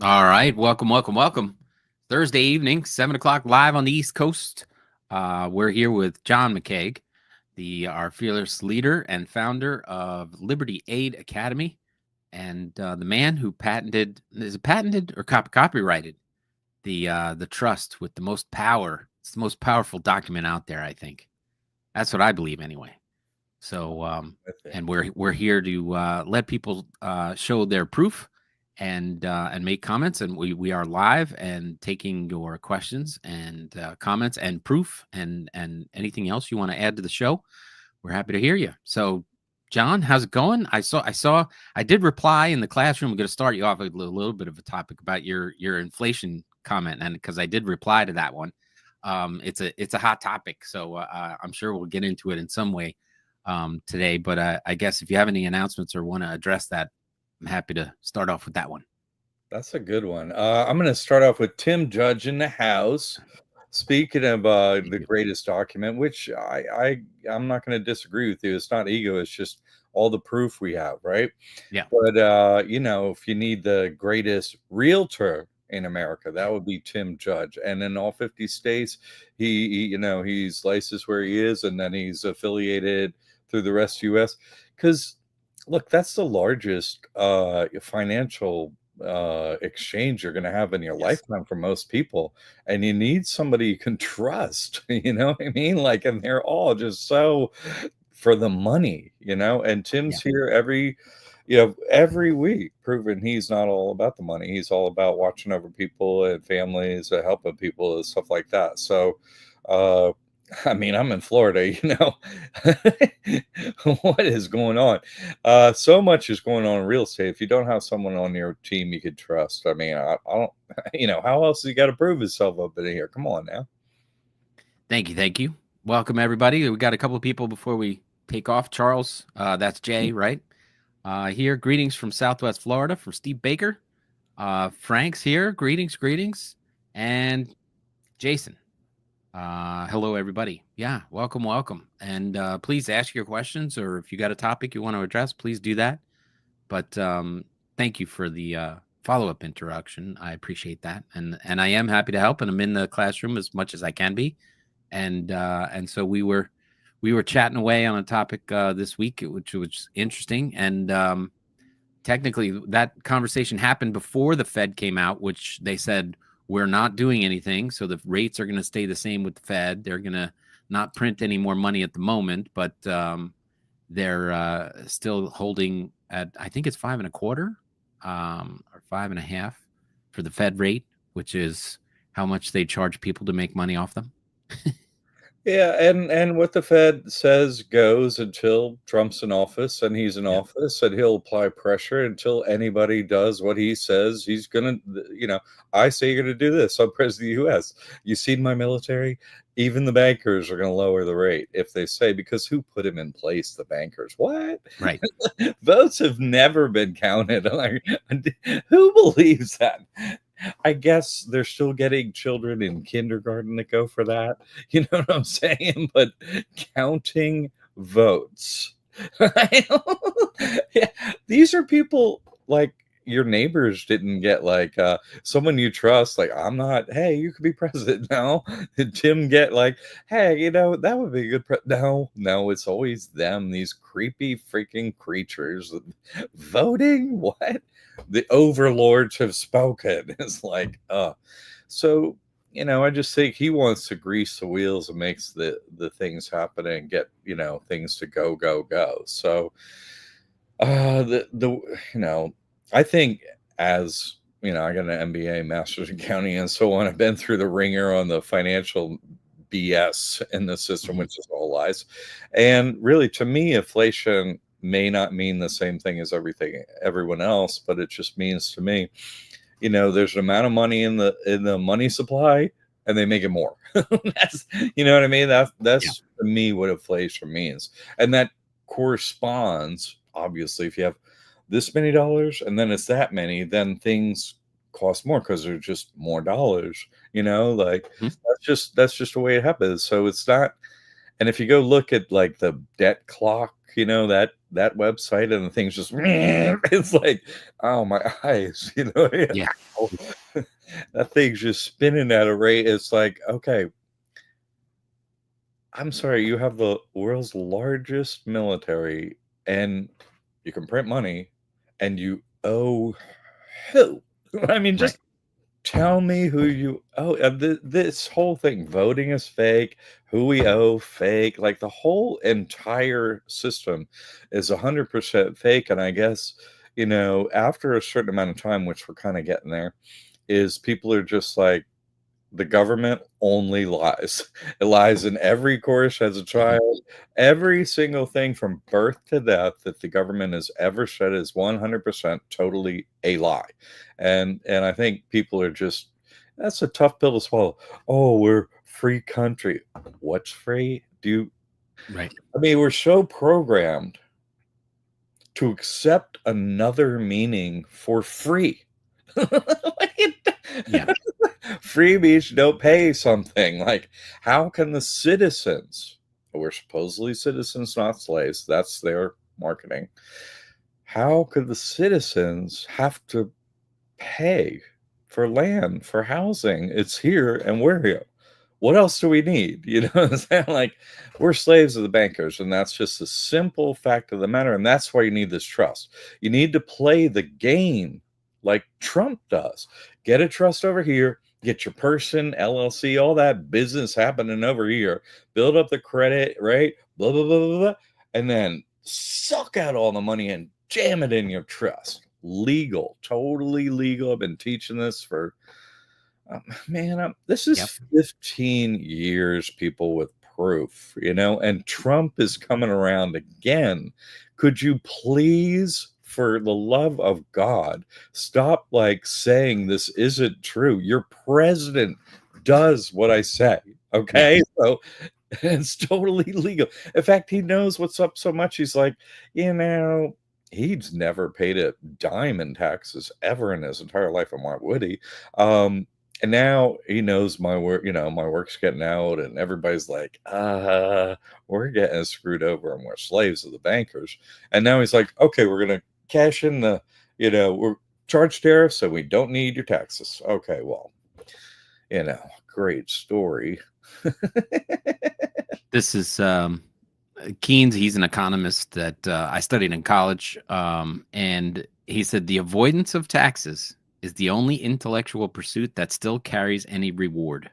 All right, welcome. Thursday evening, 7 o'clock, live on the East Coast. We're here with John McCaig, the our fearless leader and founder of Liberty Aid Academy, and the man who patented or copyrighted the trust with the most power. It's the most powerful document out there, I think. That's what I believe, anyway. So, I think. and we're here to let people show their proof and make comments. And we are live and taking your questions and comments and proof and anything else you want to add to the show. We're happy to hear you. So, John, how's it going? I did reply in the classroom. I'm going to start you off with a little bit of a topic about your inflation comment, and because I did reply to that one. It's a hot topic, so I'm sure we'll get into it in some way today. But I guess if you have any announcements or want to address that, I'm happy to start off with that one. That's a good one. I'm going to start off with Tim Judge in the house. Speaking of Thank the you. greatest document, which I'm not going to disagree with you. It's not ego. It's just all the proof we have, right? Yeah. But if you need the greatest realtor in America, that would be Tim Judge. And in all 50 states, he's licensed where he is, and then he's affiliated through the rest of the U.S. Because look, that's the largest financial exchange you're going to have in your Yes. lifetime for most people, and you need somebody you can trust. You know what I mean? Like, and they're all just so for the money, and Yeah. Tim's here every week proving he's not all about the money. He's all about watching over people and families, helping people and stuff like that. So uh I mean, I'm in Florida, what is going on? So much is going on in real estate. If you don't have someone on your team you could trust, I mean, I don't, how else has he got to prove himself up in here? Come on now. Thank you. Thank you. Welcome everybody. We got a couple of people before we take off. Charles, that's Jay, right? Here, greetings from Southwest Florida, from Steve Baker. Frank's here. Greetings, and Jason. Hello, everybody. Yeah, welcome. And please ask your questions, or if you got a topic you want to address, please do that. But thank you for the follow-up introduction. I appreciate that, and I am happy to help, and I'm in the classroom as much as I can be. And so we were chatting away on a topic this week, which was interesting, and technically that conversation happened before the Fed came out, which they said we're not doing anything, so the rates are going to stay the same with the Fed. They're going to not print any more money at the moment, but they're still holding at, I think it's 5.25 or 5.5 for the Fed rate, which is how much they charge people to make money off them. Yeah, and what the Fed says goes until Trump's in office, and he's in Yeah. office, and he'll apply pressure until anybody does what he says he's gonna. I say you're gonna do this. I'm president of the U.S. You see my military. Even the bankers are gonna lower the rate if they say, because who put him in place? The bankers. What? Right. Votes have never been counted. Like, who believes that? I guess they're still getting children in kindergarten that go for that. You know what I'm saying? But counting votes. Yeah, these are people like your neighbors didn't get, like someone you trust, like, I'm not, hey, you could be president now. Did Tim get like, hey, that would be a good no, it's always them, these creepy freaking creatures voting. What? The overlords have spoken. It's like, so I just think he wants to grease the wheels and makes the things happen and get things to go. So the I think, as I got an MBA, master's in accounting, and so on. I've been through the ringer on the financial BS in the system, Mhm. which is all lies. And really, to me, inflation may not mean the same thing as everyone else, but it just means to me, there's an amount of money in the money supply, and they make it more. That's, you know what I mean? Yeah. That's to me what inflation means, and that corresponds, obviously, if you have this many dollars and then it's that many, then things cost more because there's just more dollars. Like, Mhm. that's just the way it happens. So it's not. And if you go look at like the debt clock, that website and the thing's just it's like, oh my eyes, Yeah. that thing's just spinning at a rate. It's like, okay, I'm sorry, you have the world's largest military and you can print money and you owe who? I mean, Right. just tell me who you owe. This whole thing, voting is fake, who we owe, fake. Like the whole entire system is 100% fake. And I guess, after a certain amount of time, which we're kind of getting there, is people are just like, the government only lies. It lies in every course as a Mhm. child. Every single thing from birth to death that the government has ever said is 100% totally a lie. And I think people are just, that's a tough pill to swallow. Oh, we're free country. What's free? Right. I mean, we're so programmed to accept another meaning for free. Yeah. Free means you don't pay something. Like, how can the citizens, we're supposedly citizens, not slaves, that's their marketing. How could the citizens have to pay for land, for housing? It's here and we're here. What else do we need? You know what I'm saying? Like, we're slaves of the bankers, and that's just a simple fact of the matter. And that's why you need this trust. You need to play the game like Trump does. Get a trust over here, get your person, LLC, all that business happening over here, build up the credit, right? Blah, blah, blah, blah, blah, and then suck out all the money and jam it in your trust. Legal, totally legal. I've been teaching this for man, this Yep. is 15 years, people, with proof, and Trump is coming around again. Could you please, for the love of God, stop like saying this isn't true? Your president does what I say. Yeah. Okay. So it's totally legal. In fact, he knows what's up so much. He's like, he's never paid a dime in taxes ever in his entire life. And why would he? And now he knows my work, my work's getting out, and everybody's like, we're getting screwed over and we're slaves of the bankers. And now he's like, okay, we're gonna cash in we're charge tariffs, so we don't need your taxes. Okay, well, great story. This is Keynes. He's an economist that I studied in college. And he said the avoidance of taxes is the only intellectual pursuit that still carries any reward.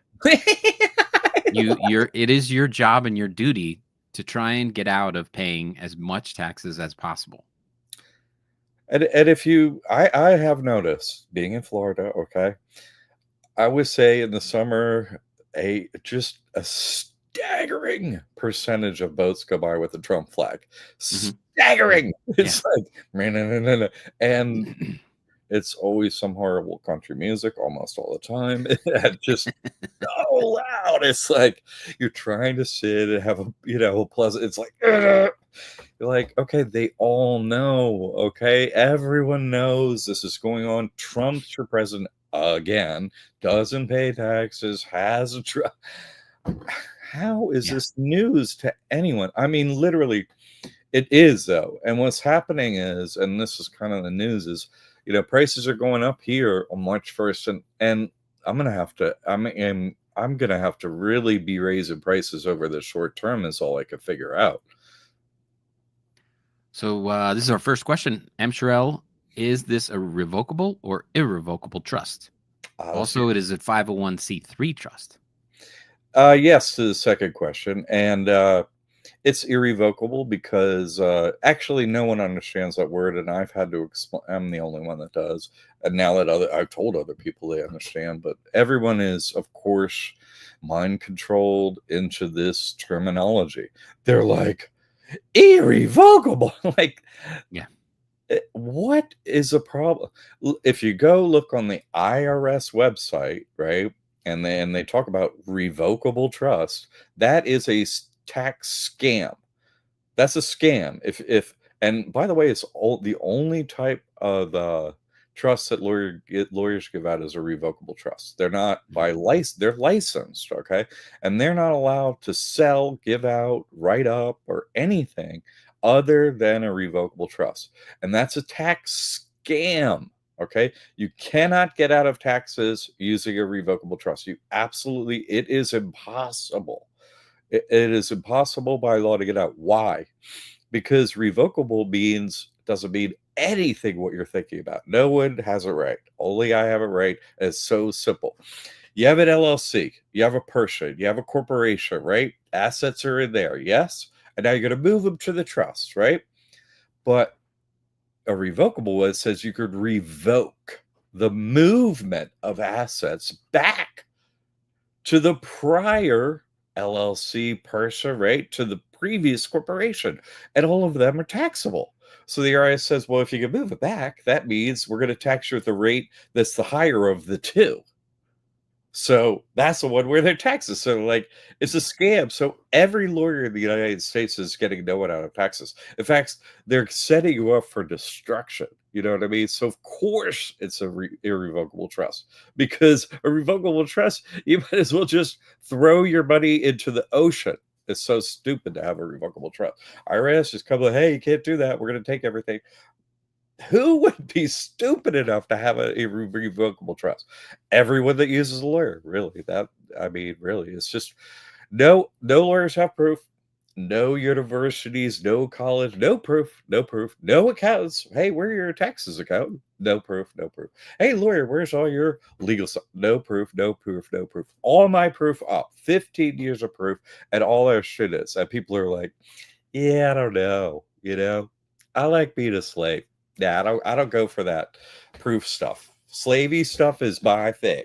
It is your job and your duty to try and get out of paying as much taxes as possible. And if I have noticed being in Florida, okay, I would say in the summer, just a staggering percentage of boats go by with the Trump flag. Staggering. It's like, man, and it's always some horrible country music almost all the time. It's just so loud. It's like you're trying to sit and have a pleasant. It's like you're like, okay, they all know. Okay, everyone knows this is going on. Trump's your president again. Doesn't pay taxes. Has a truck. How is this news to anyone? I mean, literally, it is though. And what's happening is, and this is kind of the news, is prices are going up here on March 1st, and I'm gonna have to I'm gonna have to really be raising prices over the short term is all I could figure out. So this is our first question. M. Sherrill, is this a revocable or irrevocable trust? Also, it is a 501c3 trust. Yes to the second question, and it's irrevocable because actually no one understands that word, and I've had to explain. I'm the only one that does, and now that I've told other people they understand, but everyone is, of course, mind controlled into this terminology. They're like irrevocable, like Yeah. what is the problem? If you go look on the IRS website, right, and they talk about revocable trust, that is a tax scam. That's a scam. If and by the way, it's the only type of trust that lawyers give out is a revocable trust. They're not by license. They're licensed, okay, and they're not allowed to sell, give out, write up, or anything other than a revocable trust. And that's a tax scam. Okay. You cannot get out of taxes using a revocable trust. It is impossible. It is impossible by law to get out. Why? Because revocable doesn't mean anything what you're thinking about. No one has a right. Only I have a right. It's so simple. You have an LLC, you have a person, you have a corporation, right? Assets are in there, yes? And now you're going to move them to the trust, right? But a revocable one says you could revoke the movement of assets back to the prior LLC person, right? To the previous corporation. And all of them are taxable. So the IRS says, well, if you can move it back, that means we're going to tax you at the rate that's the higher of the two. So that's the one where their taxes. So like it's a scam. So every lawyer in the United States is getting no one out of taxes. In fact, they're setting you up for destruction. You know what I mean? So of course it's a irrevocable trust, because a revocable trust, you might as well just throw your money into the ocean. It's so stupid to have a revocable trust. IRS just come like, hey, you can't do that. We're going to take everything. Who would be stupid enough to have a irrevocable trust? Everyone that uses a lawyer, really. Really, it's just no lawyers have proof, no universities, no college, no proof, no accountants. Hey, where are your taxes, accountant? No proof, no proof. Hey, lawyer, where's all your legal stuff? No proof, no proof, no proof. All my proof up, 15 years of proof, and all our shit is. And people are like, yeah, I don't know, I like being a slave. Yeah, I don't go for that proof stuff. Slavey stuff is my thing.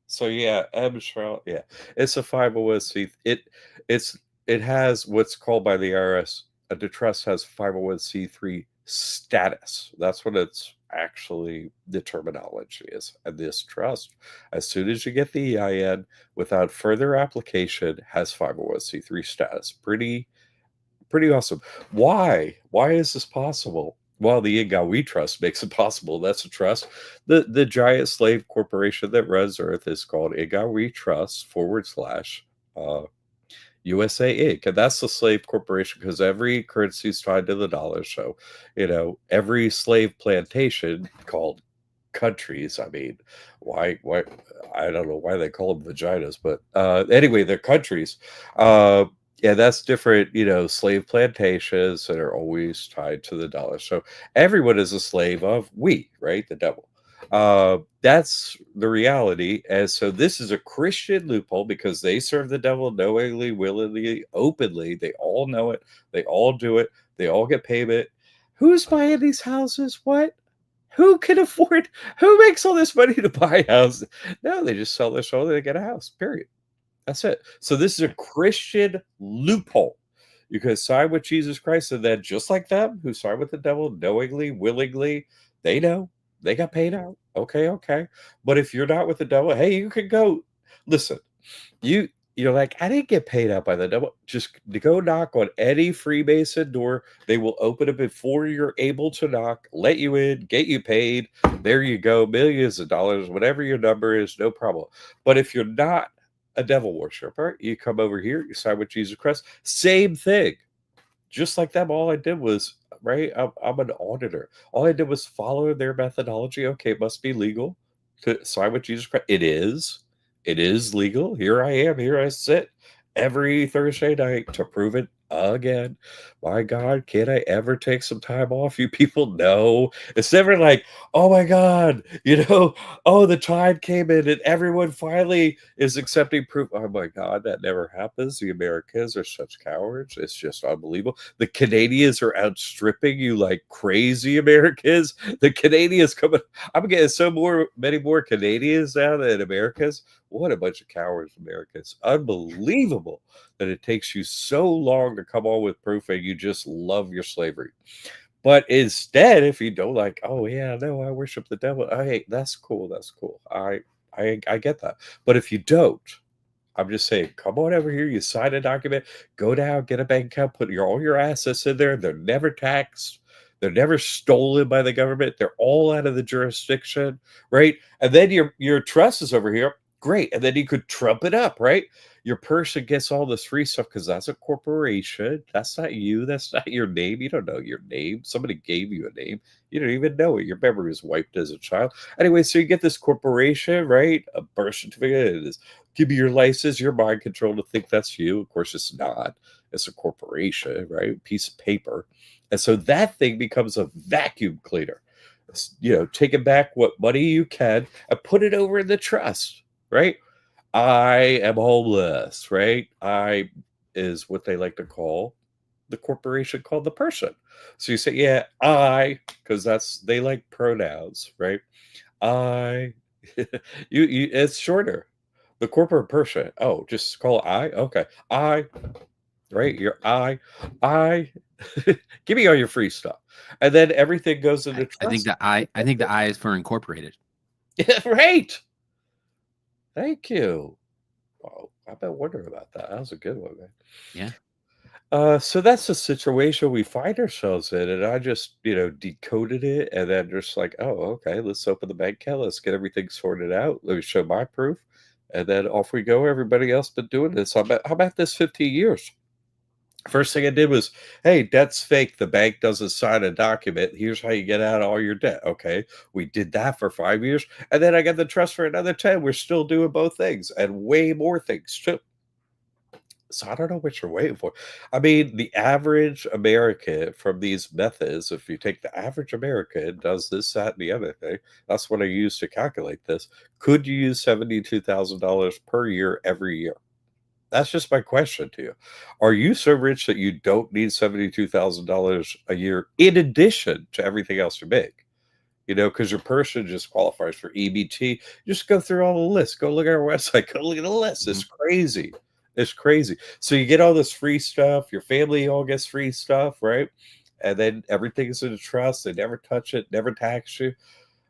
So yeah, Abstract, yeah. It's a 501c. It has what's called by the IRS, the trust has 501c3 status. That's what it's actually, the terminology is. And this trust, as soon as you get the EIN, without further application, has 501c3 status. Pretty awesome. Why? Why is this possible? Well, the Ingawi Trust makes it possible. That's a trust. The giant slave corporation that runs Earth is called Ingawi Trust / USA Inc. And that's the slave corporation, because every currency is tied to the dollar. So, every slave plantation called countries. I mean, why? I don't know why they call them vaginas, but anyway, they're countries. Yeah, that's different, slave plantations that are always tied to the dollar. So everyone is a slave of we, right? The devil. That's the reality. And so this is a Christian loophole, because they serve the devil knowingly, willingly, openly. They all know it. They all do it. They all get payment. Who's buying these houses? What? Who can afford? Who makes all this money to buy houses? No, they just sell their soul. They get a house. Period. That's it. So this is a Christian loophole. You can side with Jesus Christ, and then just like them who side with the devil knowingly, willingly, they know they got paid out. Okay. But if you're not with the devil, hey, you can go. Listen, you're like, I didn't get paid out by the devil. Just go knock on any Freemason door. They will open it before you're able to knock, let you in, get you paid. There you go, millions of dollars, whatever your number is, no problem. But if you're not a devil worshiper, you come over here, you side with Jesus Christ, same thing. Just like them, all I did was, right, I'm an auditor. All I did was follow their methodology. Okay, it must be legal to side with Jesus Christ. It is legal. Here I am, here I sit every Thursday night to prove it again. My God, can I ever take some time off? You people know. It's never like, oh my God, oh, the time came in and everyone finally is accepting proof. Oh my God, that never happens. The Americans are such cowards. It's just unbelievable. The Canadians are outstripping you like crazy Americans. The Canadians coming. I'm getting many more Canadians now than Americans. What a bunch of cowards, Americans. Unbelievable that it takes you so long to come on with proof and you just love your slavery. But instead, if you don't like, oh yeah, no, I worship the devil. Hey, that's cool. That's cool. I get that. But if you don't, I'm just saying, come on over here. You sign a document, go down, get a bank account, put all your assets in there. They're never taxed. They're never stolen by the government. They're all out of the jurisdiction, right? And then your trust is over here. Great. And then you could trump it up, right? Your person gets all this free stuff because that's a corporation. That's not you. That's not your name. You don't know your name. Somebody gave you a name. You don't even know it. Your memory was wiped as a child. Anyway, so you get this corporation, right? A birth certificate. It is give me your license, your mind control to think that's you. Of course, it's not. It's a corporation, right? Piece of paper. And so that thing becomes a vacuum cleaner. Taking back what money you can and put it over in the trust, right? I am homeless, right? I is what they like to call the corporation called the person. So you say, yeah, I, because they like pronouns, right? I, it's shorter. The corporate person. Oh, just call it I. Okay, I, right? Your I. Give me all your free stuff, and then everything goes into I think trust. the I is for incorporated. Right. Thank you. Wow, I've been wondering about that. That was a good one, man. Yeah. So that's the situation we find ourselves in, and I just, decoded it, and then just like, oh, okay, let's open the bank account, let's get everything sorted out. Let me show my proof, and then off we go. Everybody else been doing this. How about this 15 years? First thing I did was, hey, debt's fake. The bank doesn't sign a document. Here's how you get out of all your debt. Okay. We did that for 5 years. And then I got the trust for another 10. We're still doing both things and way more things too. So I don't know what you're waiting for. I mean, the average American from these methods, if you take the average American, does this, that, and the other thing, that's what I use to calculate this. Could you use $72,000 per year every year? That's just my question to you. Are you so rich that you don't need $72,000 a year in addition to everything else you make? Because your person just qualifies for EBT. Just go through all the lists. Go look at our website. Go look at the list. Mm-hmm. It's crazy. It's crazy. So you get all this free stuff. Your family all gets free stuff, right? And then everything's in a trust. They never touch it, never tax you.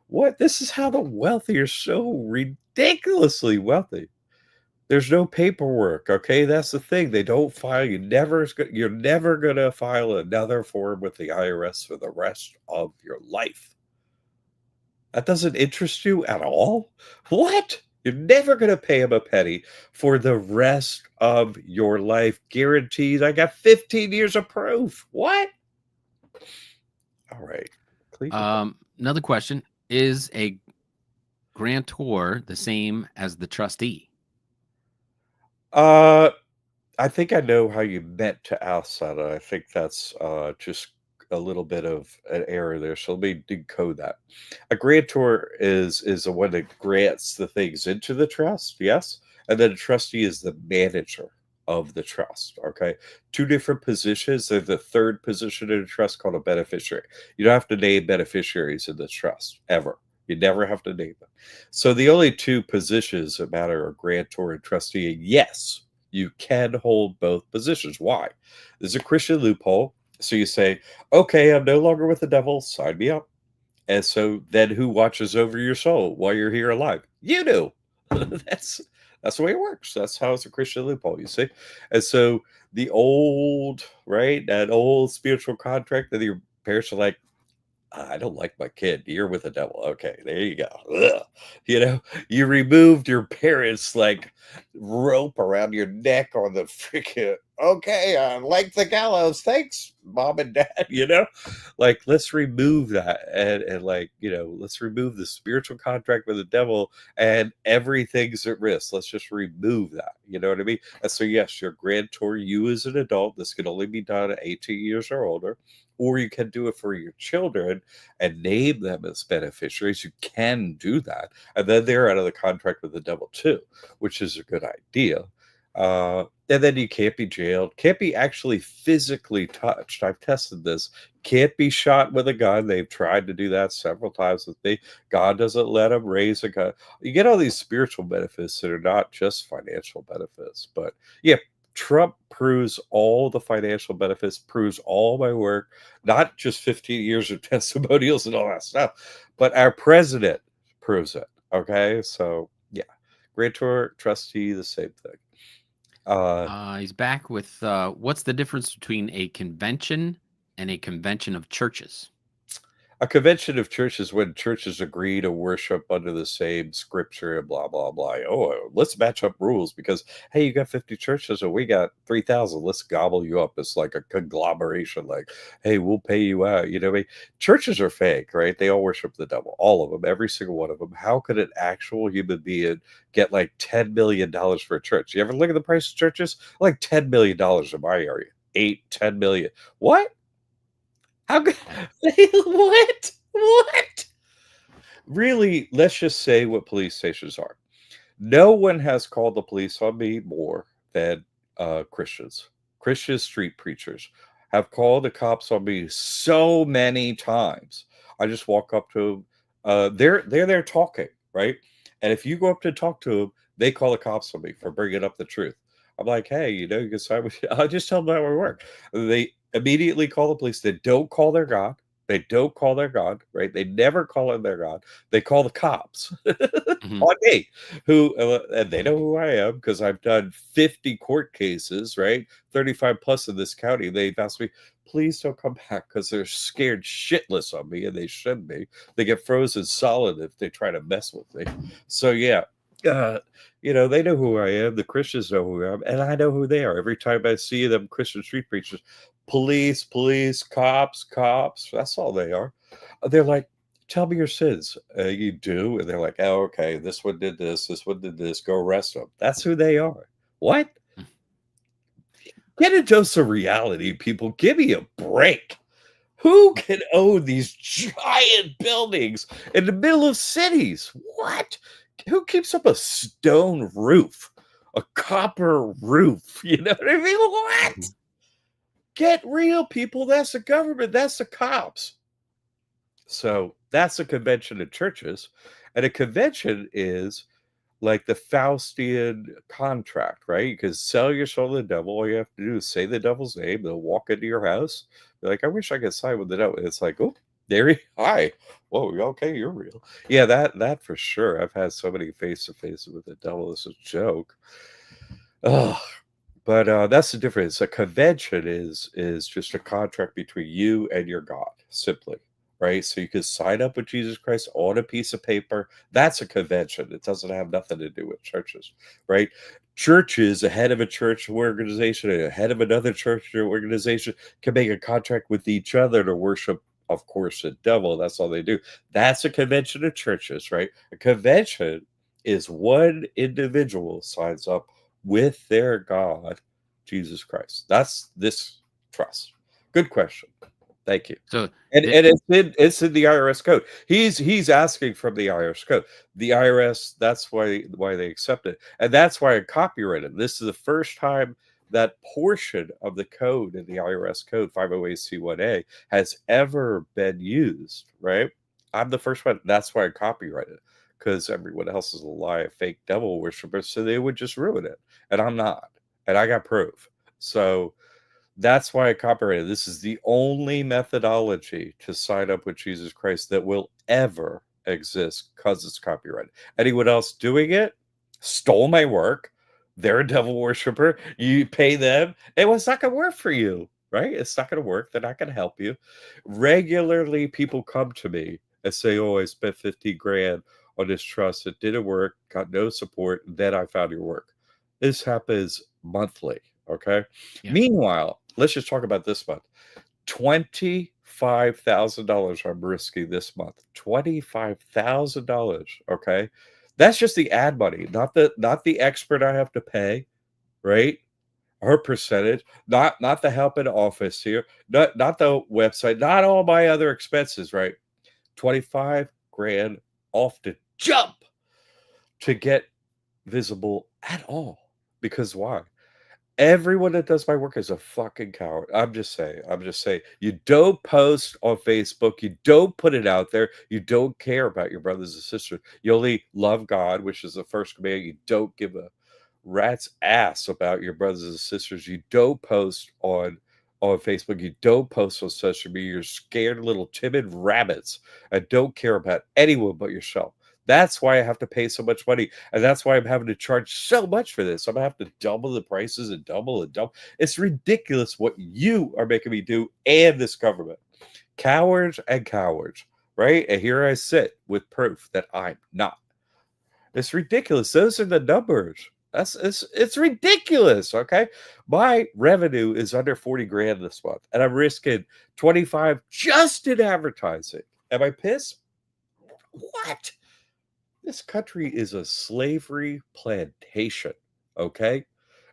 What? This is how the wealthy are so ridiculously wealthy. There's no paperwork, okay? That's the thing. They don't file. You're never gonna file another form with the IRS for the rest of your life. That doesn't interest you at all? What? You're never gonna pay him a penny for the rest of your life, guaranteed. I got 15 years of proof. What? All right. Another question: is a grantor the same as the trustee? Uh I think I know how you meant to ask that. I think that's just a little bit of an error there. So let me decode that. A grantor is the one that grants the things into the trust, yes, and then a trustee is the manager of the trust. Okay, two different positions. They're the third position in a trust called a beneficiary. You don't have to name beneficiaries in the trust ever. You never have to name them. So the only two positions that matter are grantor and trustee. And yes, you can hold both positions. Why? There's a Christian loophole. So you say, okay, I'm no longer with the devil, sign me up. And so then who watches over your soul while you're here alive? You do. That's the way it works. That's how it's a Christian loophole, you see. And so the old, right, that old spiritual contract that your parents are like, I don't like my kid. You're with the devil. Okay, there you go. Ugh. You removed your parents' like rope around your neck on the freaking. Okay, I like the gallows. Thanks, mom and dad. Like let's remove that and like let's remove the spiritual contract with the devil and everything's at risk. Let's just remove that. You know what I mean? And so yes, your grantor, you as an adult, this can only be done at 18 years or older, or you can do it for your children and name them as beneficiaries. You can do that. And then they're out of the contract with the devil too, which is a good idea. And then you can't be jailed, can't be actually physically touched. I've tested this. Can't be shot with a gun. They've tried to do that several times with me. God doesn't let them raise a gun. You get all these spiritual benefits that are not just financial benefits. But yeah, Trump proves all the financial benefits, proves all my work, not just 15 years of testimonials and all that stuff, but our president proves it. Okay. So, yeah, grantor, trustee, the same thing. He's back with what's the difference between a convention and a convention of churches? A convention of churches when churches agree to worship under the same scripture and blah blah blah. Oh, let's match up rules because hey, you got 50 churches and we got 3,000. Let's gobble you up. It's like a conglomeration. Like, hey, we'll pay you out. You know what I mean? Churches are fake, right? They all worship the devil, all of them, every single one of them. How could an actual human being get like $10 million for a church? You ever look at the price of churches? Like $10 million in my area, 8, 10 million. What? How could what? What? Really, let's just say what police stations are. No one has called the police on me more than Christians. Christian street preachers have called the cops on me so many times. I just walk up to them. They're there talking, right? And if you go up to talk to them, they call the cops on me for bringing up the truth. I'm like, hey, you know, you can sign with. I'll just tell them how we work. They immediately call the police. They don't call their God. They don't call their God, right? They never call in their God. They call the cops Mhm. on me, who and they know who I am because I've done 50 court cases, right? 35 plus in this county. They've asked me, please don't come back because they're scared shitless on me, and they should be. They get frozen solid if they try to mess with me. So yeah, uh, you know, they know who I am. The Christians know who I am, and I know who they are. Every time I see them, Christian street preachers, police, cops. That's all they are. They're like, tell me your sins. You do, and they're like, oh, okay, this one did this one did this. Go arrest them. That's who they are. What? Get a dose of reality, people. Give me a break. Who can own these giant buildings in the middle of cities? What? Who keeps up a stone roof, a copper roof? You know what I mean? What? Get real, people. That's the government. That's the cops. So that's a convention of churches. And a convention is like the Faustian contract, right? You can sell your soul to the devil. All you have to do is say the devil's name. They'll walk into your house. Be like, I wish I could sign with the devil. It's like, oh, there he hi. Whoa, okay, you're real. Yeah, that for sure. I've had so many face to face with the devil. It's a joke. Oh, but that's the difference. A convention is just a contract between you and your God, simply, right? So you can sign up with Jesus Christ on a piece of paper. That's a convention. It doesn't have nothing to do with churches, right? Churches, a head of a church organization and a head of another church organization can make a contract with each other to worship, of course, the devil. That's all they do. That's a convention of churches, right? A convention is one individual signs up with their God, Jesus Christ. That's this trust. Good question. Thank you. So And the, it's in the IRS code. He's asking from the IRS code. The IRS, that's why they accept it. And that's why I copyrighted. This is the first time that portion of the code in the IRS code 508C1A has ever been used, right? I'm the first one. That's why I copyrighted, because everyone else is a lie, a fake devil worshiper, so they would just ruin it. And I'm not. And I got proof. So that's why I copyrighted. This is the only methodology to sign up with Jesus Christ that will ever exist because it's copyrighted. Anyone else doing it stole my work. They're a devil worshiper. You pay them. It's not going to work for you, right? It's not going to work. They're not going to help you. Regularly, people come to me and say, oh, I spent 50 grand on this trust. It didn't work, got no support. Then I found your work. This happens monthly. Okay. yeah. Meanwhile, let's just talk about this month. $25,000 I'm risking this month. $25,000. Okay. That's just the ad money, not the expert I have to pay, right? Her percentage, not the help in office here, not the website, not all my other expenses, right? 25 grand off the jump to get visible at all. Because why? Everyone that does my work is a fucking coward. I'm just saying. You don't post on Facebook. You don't put it out there. You don't care about your brothers and sisters. You only love God, which is the first command. You don't give a rat's ass about your brothers and sisters. You don't post on Facebook. You don't post on social media. You're scared little timid rabbits and don't care about anyone but yourself. That's why I have to pay so much money. And that's why I'm having to charge so much for this. I'm going to have to double the prices and double and double. It's ridiculous what you are making me do and this government. Cowards and cowards, right? And here I sit with proof that I'm not. It's ridiculous. Those are the numbers. It's ridiculous. Okay. My revenue is under 40 grand this month, and I'm risking 25 just in advertising. Am I pissed? What? This country is a slavery plantation. Okay.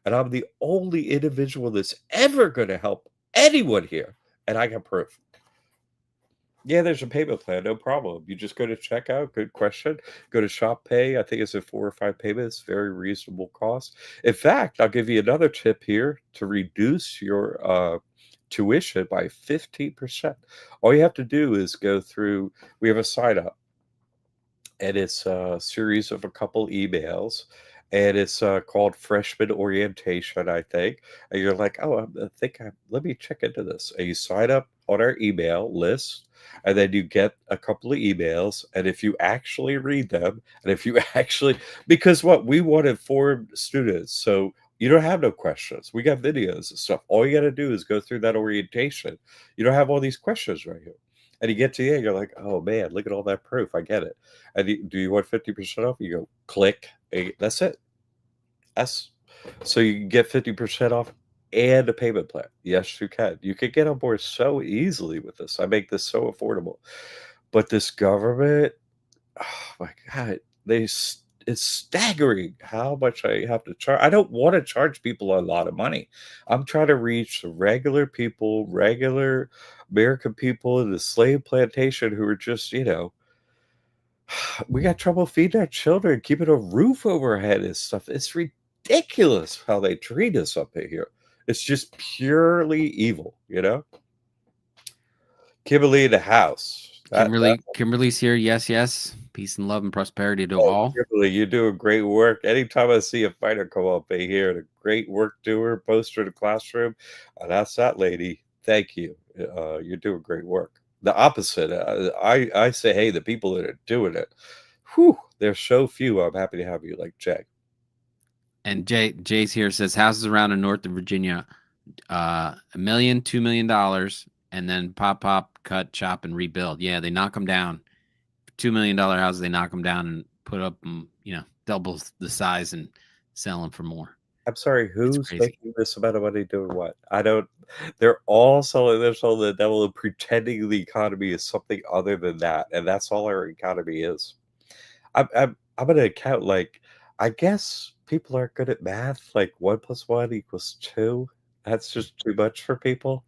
And I'm the only individual that's ever going to help anyone here. And I got proof. Yeah, there's a payment plan, no problem. You just go to checkout. Good question. Go to Shop Pay. I think it's a 4 or 5 payments. Very reasonable cost. In fact, I'll give you another tip here to reduce your tuition by 15%. All you have to do is go through. We have a sign up, and it's a series of a couple emails, and it's called freshman orientation, I think. And you're like, oh, let me check into this. And you sign up on our email list, and then you get a couple of emails. And if you actually read them, and if you actually, because what we want informed students, so you don't have no questions. We got videos and stuff. All you got to do is go through that orientation. You don't have all these questions right here. And you get to the end, you're like, oh man, look at all that proof. I get it. And do you want 50% off? You go click. That's it. That's so you can get 50% off and a payment plan. Yes, you can. You can get on board so easily with this. I make this so affordable. But this government, oh my God, it's staggering how much I have to charge. I don't want to charge people a lot of money. I'm trying to reach the regular people, regular American people in the slave plantation who are just, we got trouble feeding our children, keeping a roof over our head and stuff. It's ridiculous how they treat us up here. It's just purely evil, Kimberly in the house. Kimberly's here. Yes, yes. Peace and love and prosperity to Oh, all. Kimberly, you're doing great work. Anytime I see a fighter come up in here, and a great work doer, poster in the classroom, that's that lady. Thank you. You're doing great work. The opposite. I say, hey, the people that are doing it, whew, there's so few. I'm happy to have you like Jay. And Jay's here says houses around in North Virginia, $1 million, $2 million, and then pop, cut, chop, and rebuild. Yeah, they knock them down. $2 million houses, they knock them down and put up, double the size and sell them for more. I'm sorry, who's making this amount of money doing what? I don't. They're all selling their soul to the devil and pretending the economy is something other than that, and that's all our economy is. I'm gonna count like, I guess people aren't good at math. Like 1 + 1 = 2. That's just too much for people.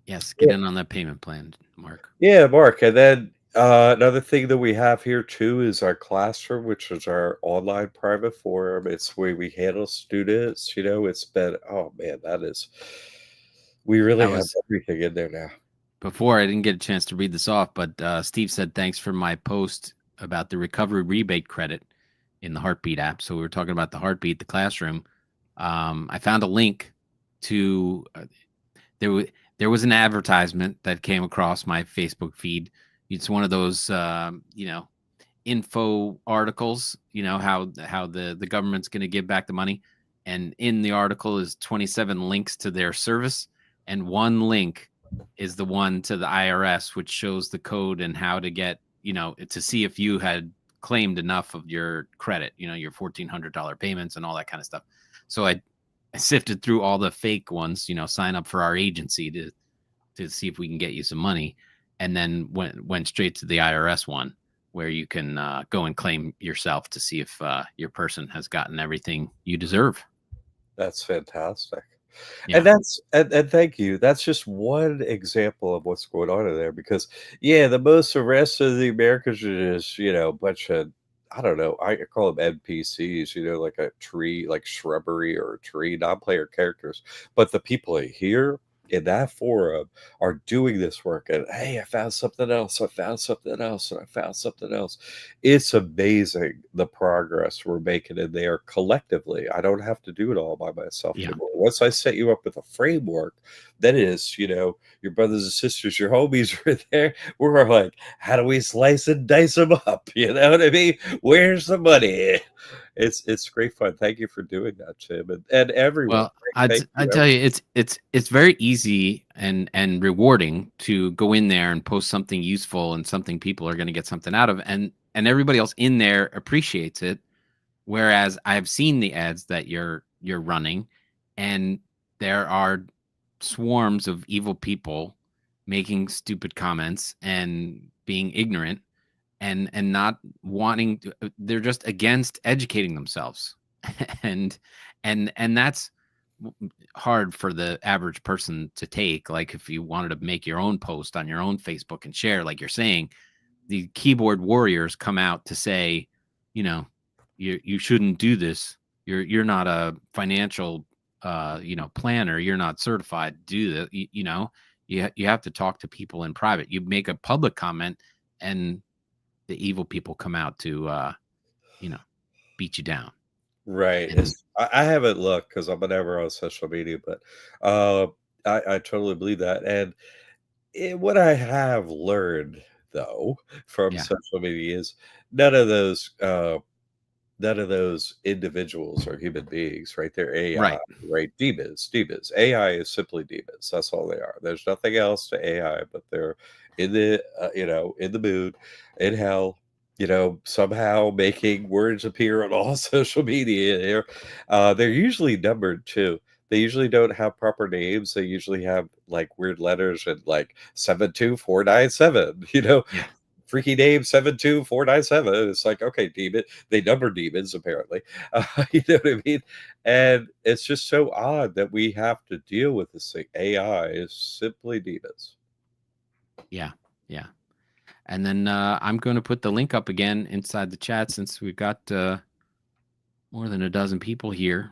Yes, get in on that payment plan, Mark. Yeah, Mark. And then another thing that we have here too is our classroom, which is our online private forum. It's where we handle students. It's been, oh man, we really have everything in there now. Before, I didn't get a chance to read this off, but Steve said thanks for my post about the recovery rebate credit in the Heartbeat app. So we were talking about the Heartbeat, the classroom. I found a link to there was an advertisement that came across my Facebook feed. It's one of those info articles, how the government's going to give back the money, and in the article is 27 links to their service, and one link is the one to the IRS, which shows the code and how to get, to see if you had claimed enough of your credit, your $1,400 payments and all that kind of stuff. So I sifted through all the fake ones, sign up for our agency to see if we can get you some money. And then went straight to the IRS one where you can go and claim yourself to see if your person has gotten everything you deserve. That's fantastic. Yeah. And thank you. That's just one example of what's going on in there, because the most of the rest of the Americans are just, a bunch of, I don't know, I call them NPCs, like a tree, like shrubbery or a tree, non-player characters. But the people here in that forum are doing this work, and hey, I found something else, I found something else, and I found something else. It's amazing the progress we're making in there collectively. I don't have to do it all by myself anymore. Once I set you up with a framework, that is, your brothers and sisters, your homies are there. We're like, how do we slice and dice them up? You know what I mean? Where's the money? It's great fun. Thank you for doing that, Tim, and everyone. Well, I'd Thank I you. tell you, it's very easy and rewarding to go in there and post something useful and something people are going to get something out of, and everybody else in there appreciates it. Whereas I've seen the ads that you're running, and there are swarms of evil people making stupid comments and being ignorant and not wanting to, they're just against educating themselves. and and that's hard for the average person to take. Like if you wanted to make your own post on your own Facebook and share, like you're saying, the keyboard warriors come out to say, you know, you shouldn't do this. You're not a financial planner. You're not certified to do that. You have to talk to people in private. You make a public comment, and the evil people come out to you know beat you down. Right. And I haven't looked because I'm never on social media, but uh, I totally believe that. And what I have learned, though, from yeah, social media is none of those none of those individuals are human beings, right? They're AI, right. right? Demons, demons. AI is simply demons. That's all they are. There's nothing else to AI, but they're in the, in the mood, in hell, somehow making words appear on all social media. They're usually numbered too. They usually don't have proper names. They usually have like weird letters and like 72497, Yeah, freaky name 72497. It's like, okay, demon. They number demons apparently. You know what I mean? And it's just so odd that we have to deal with this thing. AI is simply demons. yeah, yeah. And then I'm going to put the link up again inside the chat since we've got more than a dozen people here.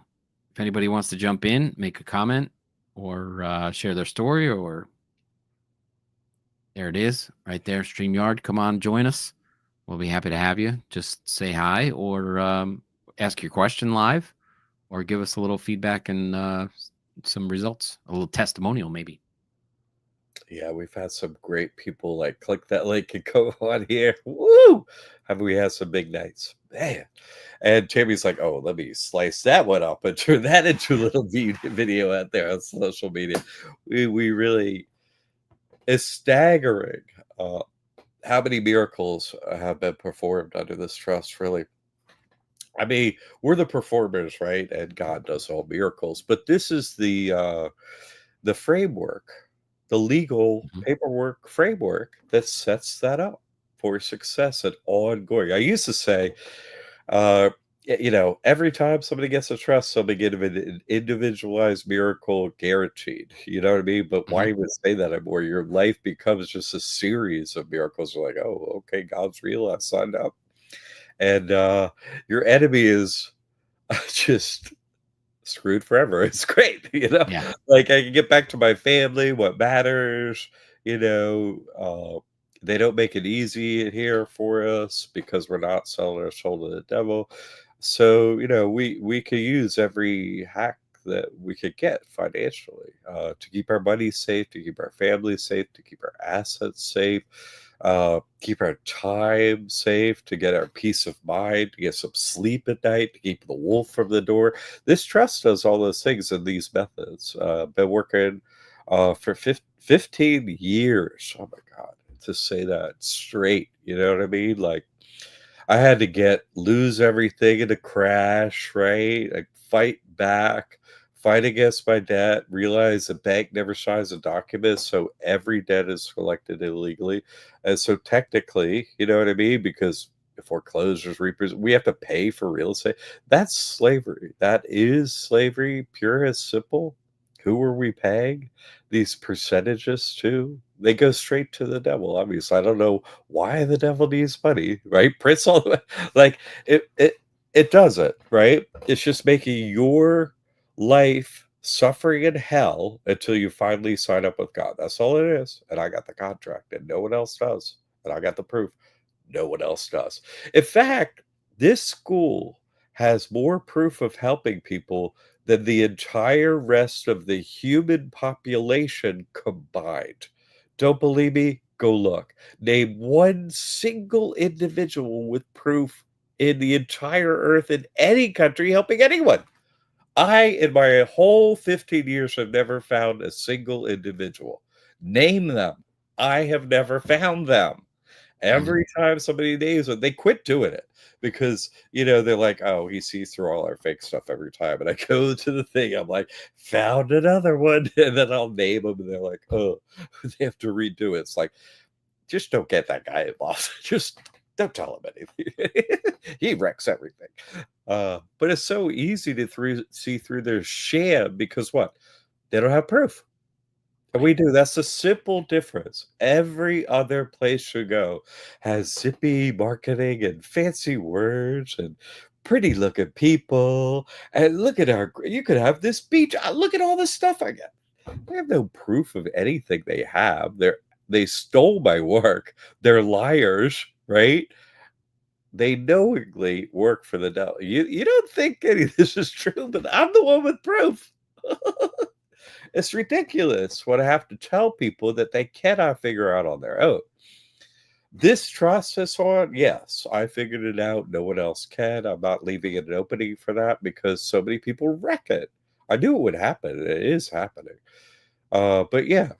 If anybody wants to jump in, make a comment, or share their story, or there it is right there, StreamYard. Come on, join us. We'll be happy to have you. Just say hi or ask your question live or give us a little feedback and some results, a little testimonial, maybe. Yeah, we've had some great people like click that link and go on here. Woo! Have we had some big nights? Man. And Tammy's like, oh, let me slice that one up and turn that into a little video out there on social media. We really, it's staggering uh, how many miracles have been performed under this trust, really. I mean, we're the performers, right? And God does all miracles. But this is the framework, the legal Mhm. paperwork framework that sets that up for success and ongoing. I used to say, uh, every time somebody gets a trust, somebody get an individualized miracle guaranteed. You know what I mean? But why Mhm. even say that anymore? Your life becomes just a series of miracles. You're like, oh, okay, God's real. I signed up. And your enemy is just screwed forever. It's great, Yeah. like I can get back to my family, what matters, they don't make it easy here for us because we're not selling our soul to the devil. So, we could use every hack that we could get financially to keep our money safe, to keep our family safe, to keep our assets safe, keep our time safe, to get our peace of mind, to get some sleep at night, to keep the wolf from the door. This trust does all those things in these methods. Been working for 15 years. Oh my God, to say that straight, you know what I mean? Like, I had to lose everything in a crash, right? Like fight back, fight against my debt, realize the bank never signs a document, so every debt is collected illegally. And so technically, you know what I mean? Because foreclosures, repos, we have to pay for real estate. That's slavery. That is slavery, pure and simple. Who are we paying? These percentages to? They go straight to the devil. Obviously, I don't know why the devil needs money, right? Prince all the way. Like it doesn't, right? It's just making your life suffering in hell until you finally sign up with God. That's all it is. And I got the contract, and no one else does. And I got the proof. No one else does. In fact, this school has more proof of helping people than the entire rest of the human population combined. Don't believe me? Go look. Name one single individual with proof in the entire earth in any country helping anyone. I, in my whole 15 years, have never found a single individual. Name them. I have never found them. Mhm. Every time somebody names it, they quit doing it because, they're like, oh, he sees through all our fake stuff every time. And I go to the thing, I'm like, found another one. And then I'll name them, and they're like, oh, they have to redo it. It's like, just don't get that guy involved. Just don't tell him anything. He wrecks everything. But it's so easy to see through their sham because what? They don't have proof. And Right. we do. That's the simple difference. Every other place you go has zippy marketing and fancy words and pretty looking people. And look at you could have this beach. Look at all this stuff I got. They have no proof of anything they have. They stole my work. They're liars, right? They knowingly work for the devil. You don't think any of this is true, but I'm the one with proof. It's ridiculous what I have to tell people that they cannot figure out on their own. This trust is on, yes, I figured it out. No one else can. I'm not leaving an opening for that because so many people wreck it. I knew it would happen. It is happening. But yeah,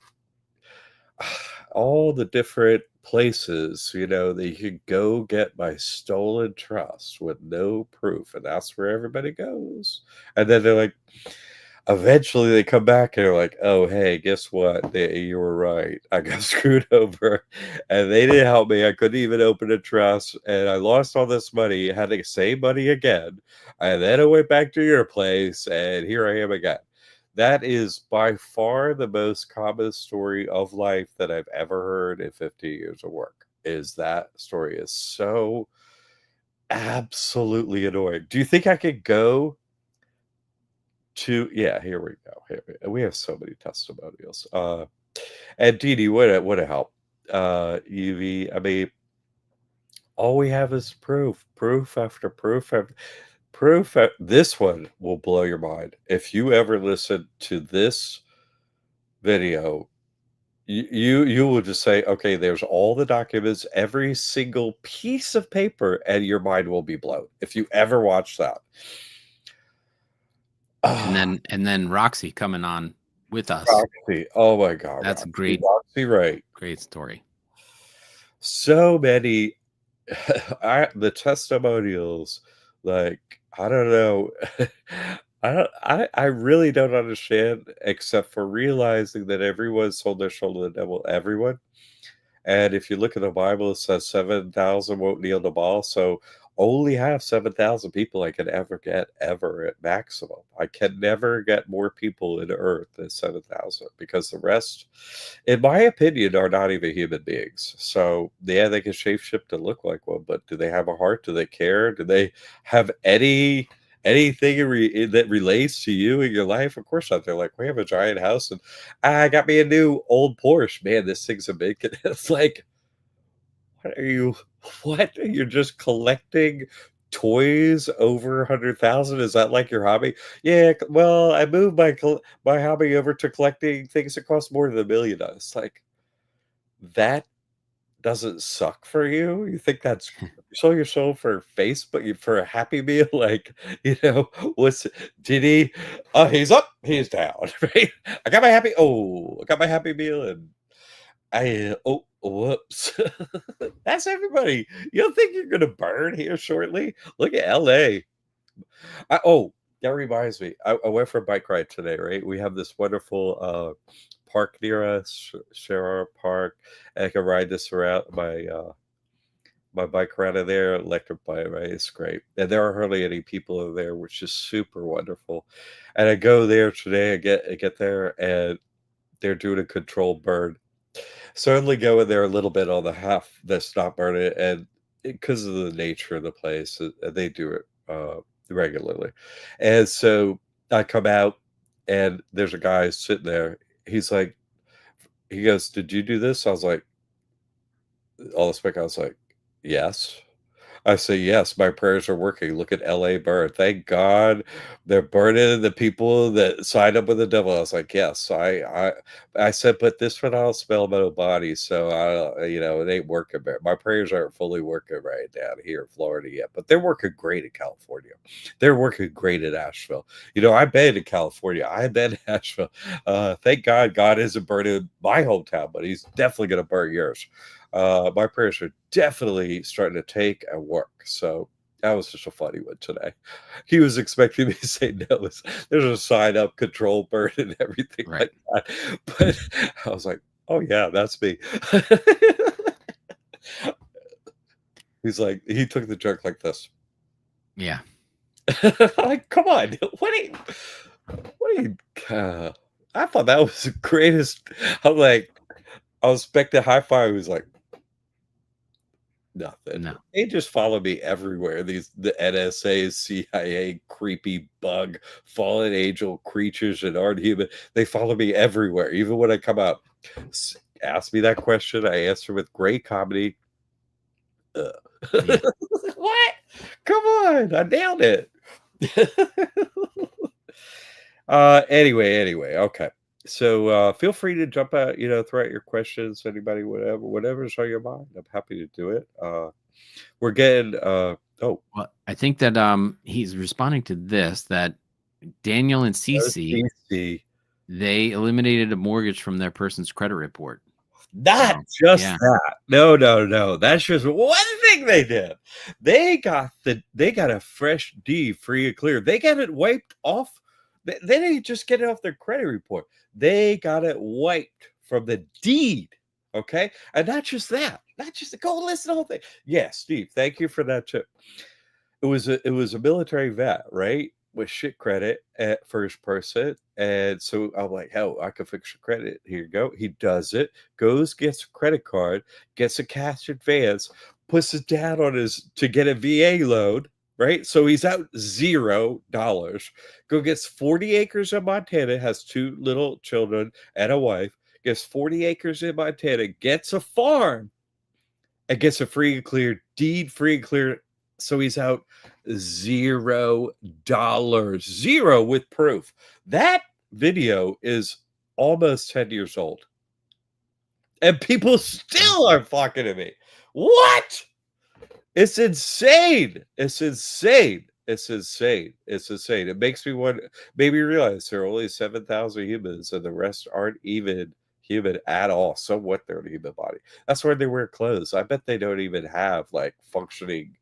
all the different places, that you could go get my stolen trust with no proof, and that's where everybody goes. And then they're like, eventually they come back and they're like, oh, hey, guess what? You were right. I got screwed over, and they didn't help me. I couldn't even open a trust, and I lost all this money, had to save money again. And then I went back to your place, and here I am again. That is by far the most common story of life that I've ever heard in 50 years of work. Is that story is so absolutely annoying. Do you think I could go to yeah, here we go. We have so many testimonials. And Dee Dee, what a help. UV, I mean, all we have is proof after proof after proof. This one will blow your mind. If you ever listen to this video, you will just say, okay, there's all the documents, every single piece of paper, and your mind will be blown if you ever watch that. And Ah, then Roxy coming on with us. Roxy. Oh my God, That's a Roxy. Roxy, right. great story. So many the testimonials, like, I don't know. I really don't understand except for realizing that everyone sold their soul to the devil, everyone. And if you look at the Bible, it says 7,000 won't kneel to Baal. So only have 7,000 people I can ever get ever at maximum. I can never get more people in earth than 7,000 because the rest, in my opinion, are not even human beings. So yeah, they can shapeshift to look like one, but do they have a heart? Do they care? Do they have anything that relates to you in your life? Of course not. They're like, we have a giant house and I got me a new old Porsche. Man, this thing's a big. It's like, what are you? What? You're just collecting toys over 100,000? Is that like your hobby? Yeah. Well, I moved my hobby over to collecting things that cost more than $1 million. It's like that doesn't suck for you. You think that's you sell your soul for Facebook for a Happy Meal? Like, what's did he? Oh, he's up, he's down, right? I got my Happy Meal, and oh, whoops. That's everybody. You don't think you're gonna burn here shortly? Look at LA. Oh, that reminds me. I went for a bike ride today, right? We have this wonderful park near us, Sherrard Park. And I can ride this around my bike around in there, electric bike, right? It's great. And there are hardly any people in there, which is super wonderful. And I go there today, I get there, and they're doing a controlled burn. Certainly go in there a little bit on the half that's not burning, and because of the nature of the place, they do it regularly. And so I come out, and there's a guy sitting there. He's like, he goes, "Did you do this?" I was like, all this quick, I was like, "Yes." I say, yes, my prayers are working. Look at LA burn. Thank God they're burning the people that signed up with the devil. I was like, yes, I said, but this one I'll spell my body. So it ain't working. My prayers aren't fully working right down here in Florida yet, but they're working great in California. They're working great in Asheville. I've been in California. I've been in Asheville. Thank God isn't burning my hometown, but he's definitely going to burn yours. My prayers are definitely starting to take and work. So that was just a funny one today. He was expecting me to say no. There's a sign up, control burn, and everything Right. like that. But I was like, oh yeah, that's me. He's like, he took the joke like this. Yeah. Like, come on, what are you? I thought that was the greatest. I'm like, I was expecting high five. He was like, nothing. No. They just follow me everywhere. The NSA, CIA, creepy bug, fallen angel creatures that aren't human. They follow me everywhere. Even when I come out, ask me that question. I answer with great comedy. Yeah. What? Come on, I nailed it. Anyway, okay. So feel free to jump out, throw out your questions, anybody, whatever's on your mind. I'm happy to do it. We're getting Well, I think that he's responding to this, that Daniel and Cece, CC. they eliminated a mortgage from their person's credit report. Not So, just yeah. that. No. That's just one thing they did. They got a fresh D free and clear. They got it wiped off. They didn't just get it off their credit report. They got it wiped from the deed. Okay. And not just that. Not just go listen to the whole thing. Yeah, Steve, thank you for that too. It was a military vet, right? With shit credit at first person. And so I'm like, hell, I can fix your credit. Here you go. He does it, goes, gets a credit card, gets a cash advance, puts it down on his to get a VA loan, right? So he's out $0. Go gets 40 acres in Montana, has 2 little children and a wife, gets 40 acres in Montana, gets a farm, and gets a free and clear deed, free and clear. So he's out $0, 0 with proof. That video is almost 10 years old. And people still are flocking to me. What? It's insane. It's insane. It's insane. It's insane. It makes me maybe realize there are only 7,000 humans and the rest aren't even human at all. So what, they're in a human body. That's why they wear clothes. I bet they don't even have like functioning,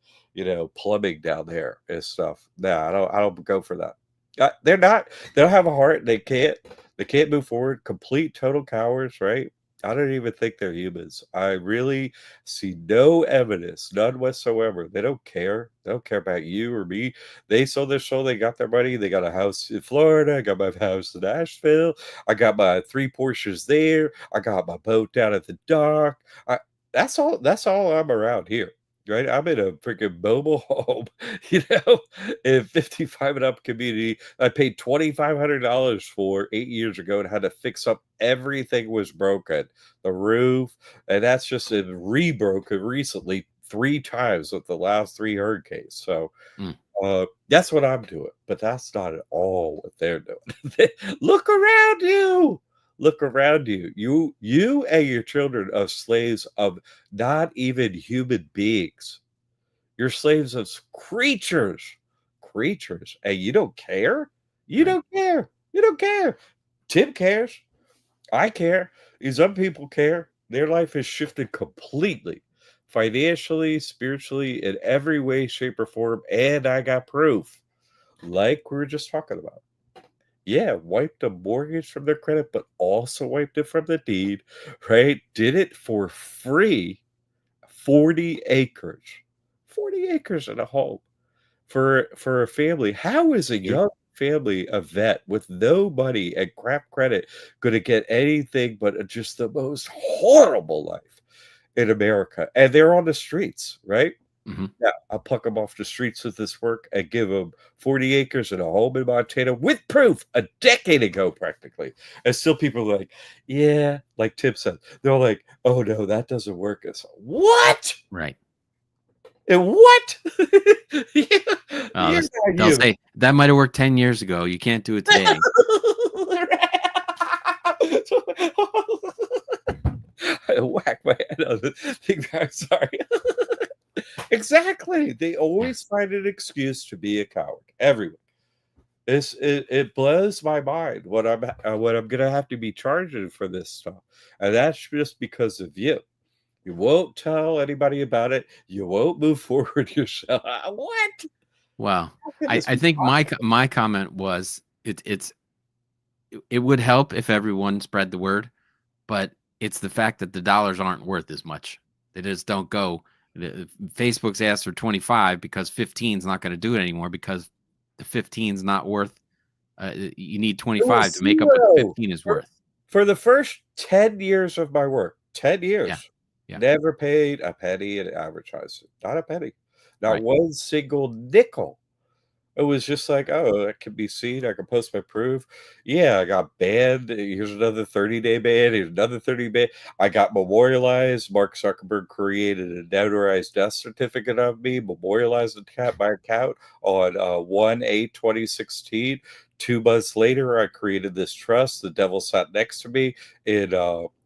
plumbing down there and stuff. No, I don't go for that. They don't have a heart. They can't move forward. Complete total cowards, right? I don't even think they're humans. I really see no evidence, none whatsoever. They don't care. They don't care about you or me. They sold their soul. They got their money. They got a house in Florida. I got my house in Asheville. I got my 3 Porsches there. I got my boat down at the dock. That's all. That's all I'm around here. Right, I'm in a freaking mobile home, in 55 and up community. I paid $2,500 for 8 years ago and had to fix up everything was broken, the roof, and that's just been re-broken recently 3 times with the last 3 hurricanes. So that's what I'm doing, but that's not at all what they're doing. Look around you. Look around you. You and your children are slaves of not even human beings. You're slaves of creatures. Creatures. And you don't care? You Right. don't care. You don't care. Tim cares. I care. Some people care. Their life has shifted completely. Financially, spiritually, in every way, shape, or form. And I got proof. Like we were just talking about. Yeah, wiped a mortgage from their credit, but also wiped it from the deed, right? Did it for free. 40 acres. 40 acres in a home for a family. How is a Yeah. young family, a vet with no money and crap credit, going to get anything but just the most horrible life in America? And they're on the streets, right? Mm-hmm. Yeah, I'll pluck them off the streets with this work and give them 40 acres and a home in Montana with proof a decade ago, practically. And still people are like, yeah, like Tim said, they're like, oh no, that doesn't work. It's what? Right. And what? Yeah, Oh, you're not they'll human. say that might have worked 10 years ago. You can't do it today. I whacked my head on the thing. I'm sorry. Exactly. They Yeah. always find an excuse to be a coward. Everyone. It blows my mind what I'm gonna have to be charging for this stuff, and that's just because of you. You won't tell anybody about it. You won't move forward yourself. What? Well, How can I, this I be think possible? my comment was it would help if everyone spread the word, but it's the fact that the dollars aren't worth as much. They just don't go. Facebook's asked for 25 because 15 is not going to do it anymore because the 15 is not worth. You need It 25 was to make up what the 0 15 is for worth. for the first 10 years of my work. 10 Yeah, years. yeah, Never paid a penny in advertising. Not a penny. Not right. one single nickel. It was just like, "Oh, that can be seen. I can post my proof." Yeah, I got banned. Here's another 30-day ban. Here's another 30 ban. I got memorialized. Mark Zuckerberg created a notarized death certificate of me, memorialized my account on 1/8/2016. 2 months later, I created this trust. The devil sat next to me in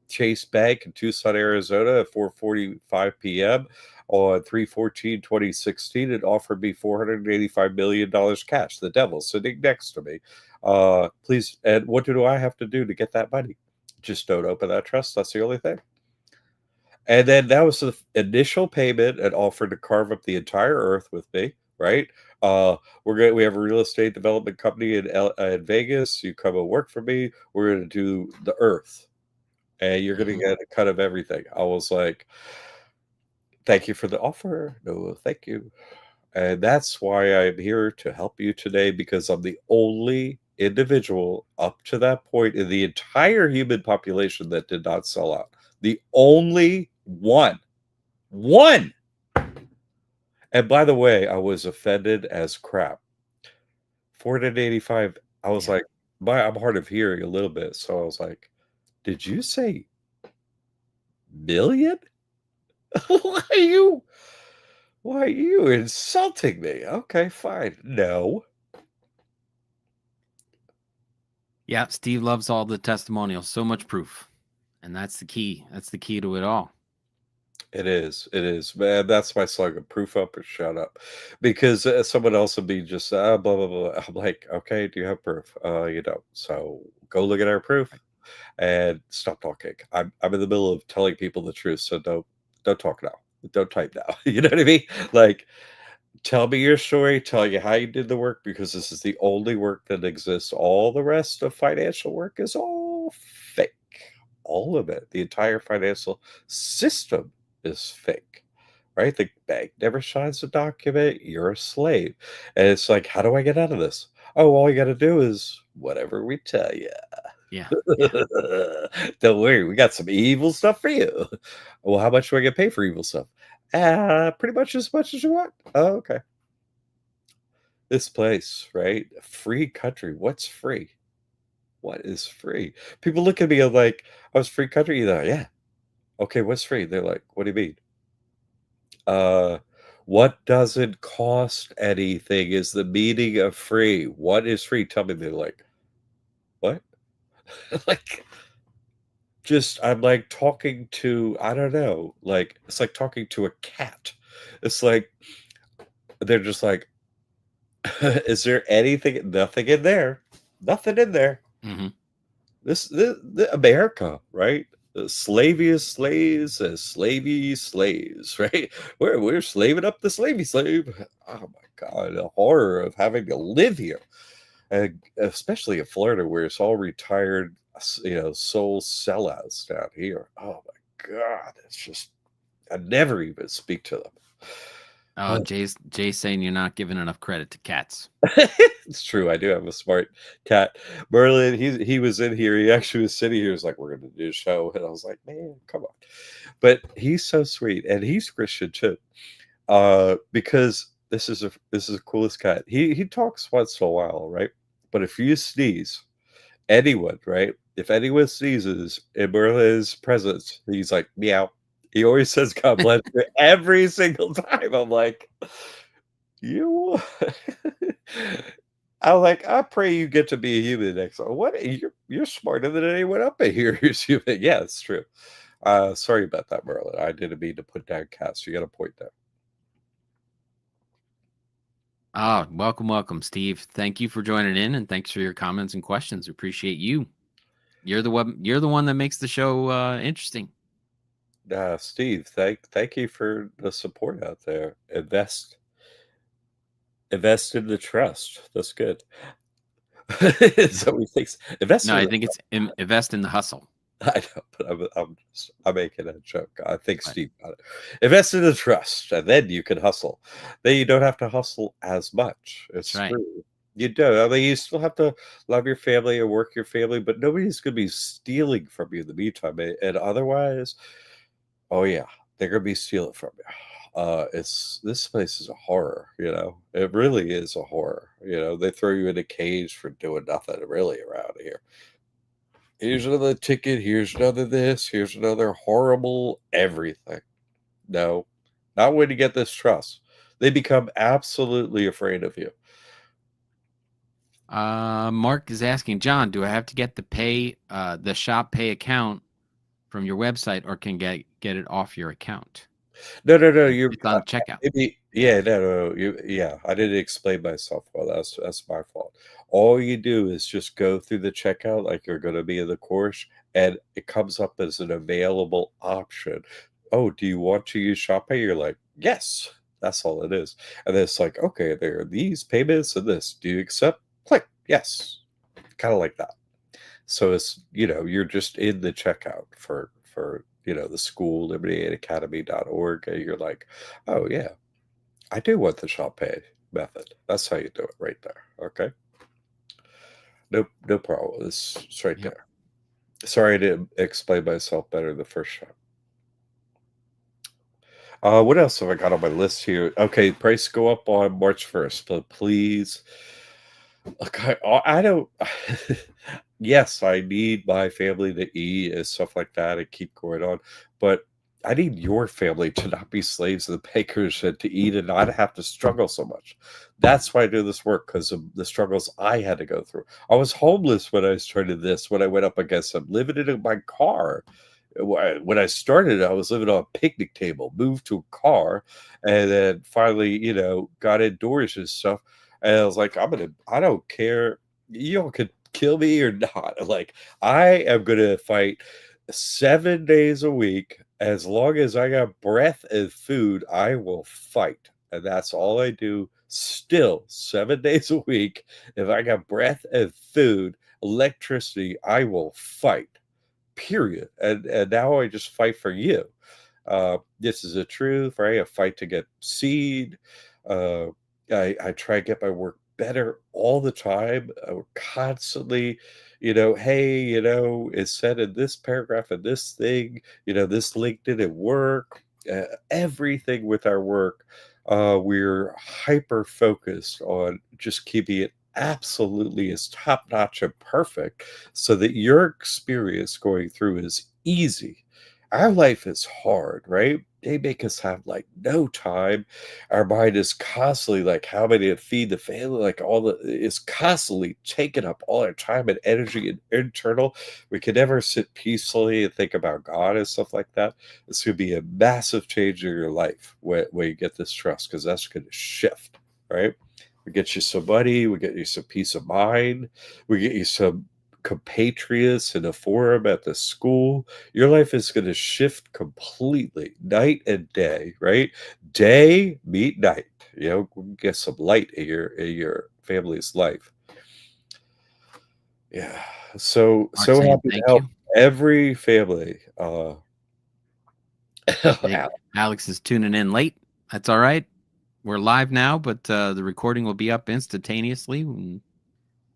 Chase Bank in Tucson, Arizona at 4:45 p.m. on 3/14/2016 and offered me $485 million cash. The devil sitting next to me. Please, and what do I have to do to get that money? Just don't open that trust. That's the only thing. And then that was the initial payment and offered to carve up the entire earth with me, right? We have a real estate development company in Vegas. You come and work for me. We're going to do the earth, and you're going to Mhm. get a cut of everything. I was like, thank you for the offer. No, thank you. And that's why I'm here to help you today because I'm the only individual up to that point in the entire human population that did not sell out. The only one. One. And by the way, I was offended as crap. 485. I was Yeah. like, I'm hard of hearing a little bit. So I was like, did you say million? Why are you? Why are you insulting me? Okay, fine. No. Yeah, Steve loves all the testimonials. So much proof. And that's the key. That's the key to it all. It is. It is. Man, that's my slogan. Proof up or shut up. Because someone else would be just blah blah blah. I'm like, okay, do you have proof? You don't. So go look at our proof and stop talking. I'm in the middle of telling people the truth, so don't talk now. Don't type now. You know what I mean? Like, tell me your story, tell you how you did the work, because this is the only work that exists. All the rest of financial work is all fake. All of it. The entire financial system is fake. Right? The bank never signs a document. You're a slave. And it's like, how do I get out of this? Oh, all you got to do is whatever we tell you. Yeah. Yeah. Don't worry, we got some evil stuff for you. Well, how much do I get paid for evil stuff? Pretty much as you want. Oh, okay. This place, right? A free country. What's free? What is free? People look at me and like, "Oh, it's free country?" You're like, "Yeah." "Okay, what's free?" They're like, "What do you mean?" Uh, what doesn't cost anything is the meaning of free. What is free? Tell me. They're like, "What?" Like, just I'm like talking to, I don't know, like, it's like talking to a cat. It's like they're just like, "Is there anything?" Nothing in there. Nothing in there. Hmm. The America, right? The slaviest slaves as slavey slaves, right? We're slaving up the slavey slave. Oh my god, the horror of having to live here, and especially in Florida, where it's all retired, soul sellouts down here. Oh my god, it's just I never even speak to them. Oh, Jay's saying you're not giving enough credit to cats. It's true. I do have a smart cat. Merlin, he was in here. He actually was sitting here. He was like, "We're gonna do a show," and I was like, "Man, come on!" But he's so sweet, and he's Christian too. Because this is the coolest cat. He talks once in a while, right? But if you sneeze, anyone, right? If anyone sneezes in Merlin's presence, he's like meow. He always says, "God bless you," every single time. I'm like, "You" I'm like, "I pray you get to be a human next time." What? You're smarter than anyone up in here who's human. Yeah, it's true. Sorry about that, Merlin. I didn't mean to put down Cass. You got a point there. Oh, welcome, Steve. Thank you for joining in, and thanks for your comments and questions. Appreciate you. You're the one. You're the one that makes the show interesting. Steve, thank you for the support out there. Invest in the trust. That's good. So he thinks invest No, in I the think it's invest in the hustle. I know, but I'm making a joke. I think But Steve got it. Invest in the trust, and then you can hustle. Then you don't have to hustle as much. that's It's right. true. You do. I mean, you still have to love your family and work your family, but nobody's going to be stealing from you in the meantime. And otherwise, oh yeah, they're going to be stealing from you. It's this place is a horror. It really is a horror. They throw you in a cage for doing nothing really around here. Here's another ticket. Here's another this. Here's another horrible everything. No, not when you get this trust. They become absolutely afraid of you. Mark is asking, John, do I have to get the shop pay account from your website, or can get it off your account? No, no, no. You're It's on checkout. maybe. Yeah, no, no. Yeah. I didn't explain myself well. That's my fault. All you do is just go through the checkout like you're going to be in the course, and it comes up as an available option. Oh, do you want to use ShopPay? You're like, yes. That's all it is. And then it's like, okay, there are these payments and this. Do you accept? Click yes. Kind of like that. So it's you're just in the checkout for the school libertyacademy.org, and you're like, oh yeah, I do want the shop pay method. That's how you do it right there. Okay, no problem. It's right Yep. there. Sorry I didn't explain myself better the first time. What else have I got on my list here? Okay, price go up on March 1st, but please, look, I don't. Yes, I need my family to eat and stuff like that and keep going on, but I need your family to not be slaves of the bakers and to eat and not have to struggle so much. That's why I do this work, because of the struggles I had to go through. I was homeless when I started this, when I went up against them, living in my car. When I started, I was living on a picnic table, moved to a car, and then finally, got indoors and stuff. And I was like, I don't care. You all could kill me or not. Like, I am gonna fight 7 days a week. As long as I got breath and food, I will fight. And that's all I do still 7 days a week. If I got breath and food, electricity, I will fight. Period. And now I just fight for you. This is the truth, right? I fight to get seed. Uh, I try to get my work better all the time. Constantly, hey, it's said in this paragraph and this thing, this link didn't work. Everything with our work, we're hyper focused on just keeping it absolutely as top notch and perfect so that your experience going through is easy. Our life is hard, right? They make us have like no time. Our mind is constantly like, how many to feed the family? Like it's constantly taking up all our time and energy and internal. We can never sit peacefully and think about God and stuff like that. It's going to be a massive change in your life when you get this trust, because that's going to shift, right? We get you some money, we get you some peace of mind, we get you some compatriots in a forum at the school. Your life is going to shift completely, night and day, right? Day meet night. Get some light in your family's life. Yeah. So Mark saying happy to thank help you. every family. I think Alex is tuning in late. That's all right. We're live now, but the recording will be up instantaneously in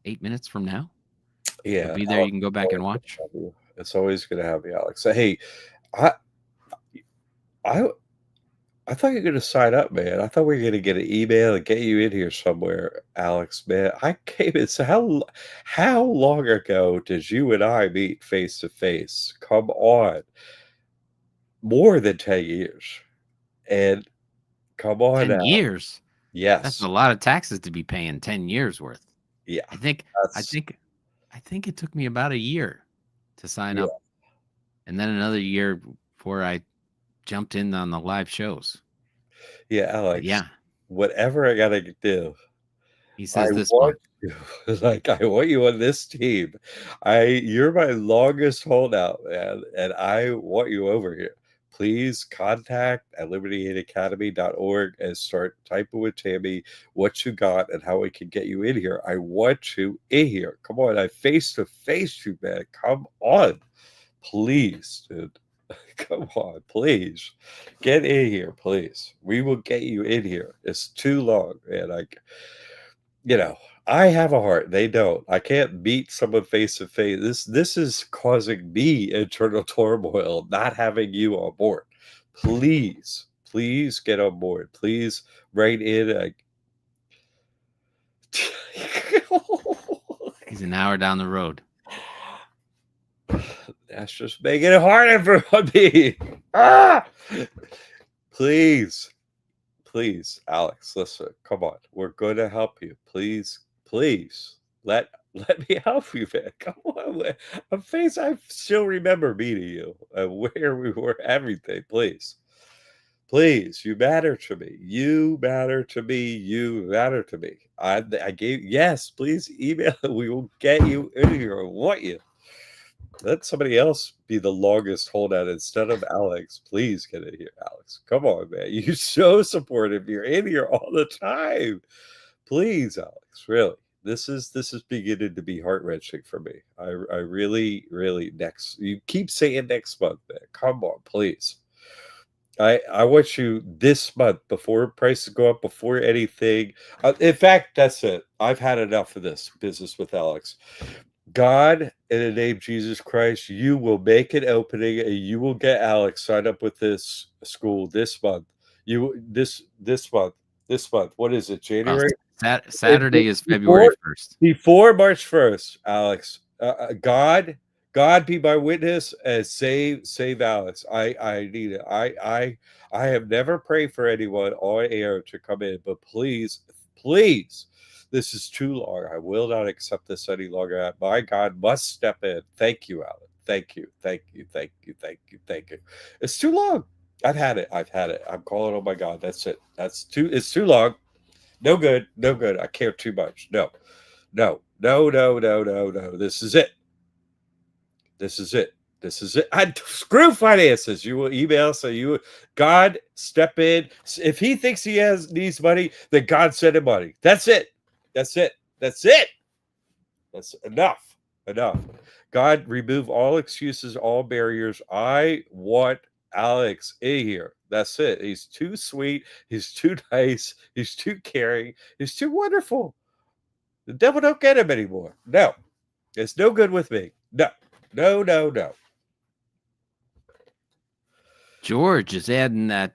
8 minutes from now. It'll Yeah, be there. You Alex, can go back and watch. it's always going to have you, Alex. So, hey, I I I thought you were gonna sign up, man. I thought we were gonna get an email and get you in here somewhere, Alex, man. I came in. So how long ago did you and I meet face to face? Come on. more than 10 years. And come on 10 now. years? That's Yes. a lot of taxes to be paying 10 years worth. Yeah. I think I That's think I think it took me about a year to sign yeah. up and then another year before I jumped in on the live shows. Yeah, But Alex, yeah, whatever I gotta do, he I says this want month. you. Like, I want you on this team. You're my longest holdout, man, and I want you over here. Please contact at libertyacademy.org and start typing with Tammy what you got and how we can get you in here. I want you in here. Come on, I face to face you, man. Come on, please, dude. Come on, please. Get in here, please. We will get you in here. It's too long, man. You know, I have a heart. They don't. I can't beat someone face to face. This is causing me internal turmoil, not having you on board. Please, please get on board. Please write in. He's an hour down the road. That's just making it harder for me. Ah! Please, please, Alex, listen. Come on, we're going to help you. Please, please, let me help you, man. Come on, I still remember meeting you and where we were. Everything, please, please. You matter to me. You matter to me. You matter to me. I gave yes. Please email. We will get you in here. I want you. Let somebody else be the longest holdout instead of Alex. Please get in here, Alex. Come on, man. You're so supportive. You're in here all the time. Please, Alex. Really. This is beginning to be heart wrenching for me. I really, really next. You keep saying next month, man. Come on, please. I want you this month before prices go up, before anything. In fact, that's it. I've had enough of this business with Alex. God, in the name of Jesus Christ, you will make an opening and you will get Alex signed up with this school this month. This month, this month. What is it? Well, January? Saturday is February Before 1st. before March 1st, Alex. God be my witness and save Alex. I need it. I have never prayed for anyone on air to come in, but please, please, this is too long. I will not accept this any longer. My God must step in. Thank you, Alex. Thank you. Thank you. Thank you. Thank you. Thank you. It's too long. I've had it. I've had it. I'm calling on my God. That's it. It's too long. No good. No good. I care too much. No. No. No, no, no, no, no. This is it. This is it. This is it. Screw finances. You will email. So God, step in. If he thinks he needs money, then God send him money. That's it. That's it. That's it. That's enough. Enough. God, remove all excuses, all barriers. I want Alex in here. That's it. He's too sweet. He's too nice. He's too caring. He's too wonderful. The devil don't get him anymore. No, it's no good with me. No, no, no, no. George is adding that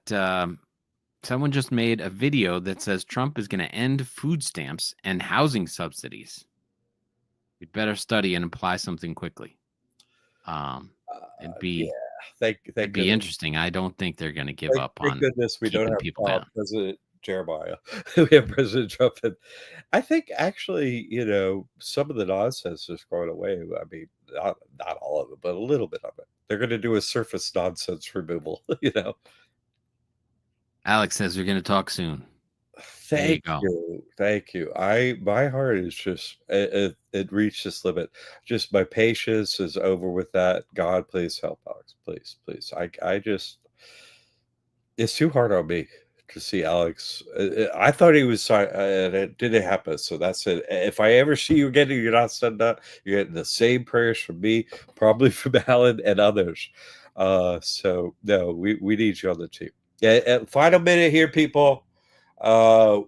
someone just made a video that says Trump is going to end food stamps and housing subsidies. We'd better study and apply something quickly. It'd Yeah, be thank it'd be goodness. interesting. I don't think they're going to give up Thank on goodness we don't keeping have people down. President Jeremiah. We have President Trump, and I think actually, some of the nonsense is going away. I mean, not all of it, but a little bit of it. They're going to do a surface nonsense removal. Alex says we're going to talk soon. There you Thank go. you, thank you. My heart is just it reached this limit. Just my patience is over with that. God, please help Alex, please, please. I just it's too hard on me to see Alex. I thought he was sorry, and it didn't happen. So that's it. If I ever see you again, and you're not sending that. You're getting the same prayers from me, probably from Alan and others. So no, we need you on the team. Yeah, final minute here, people. Uh,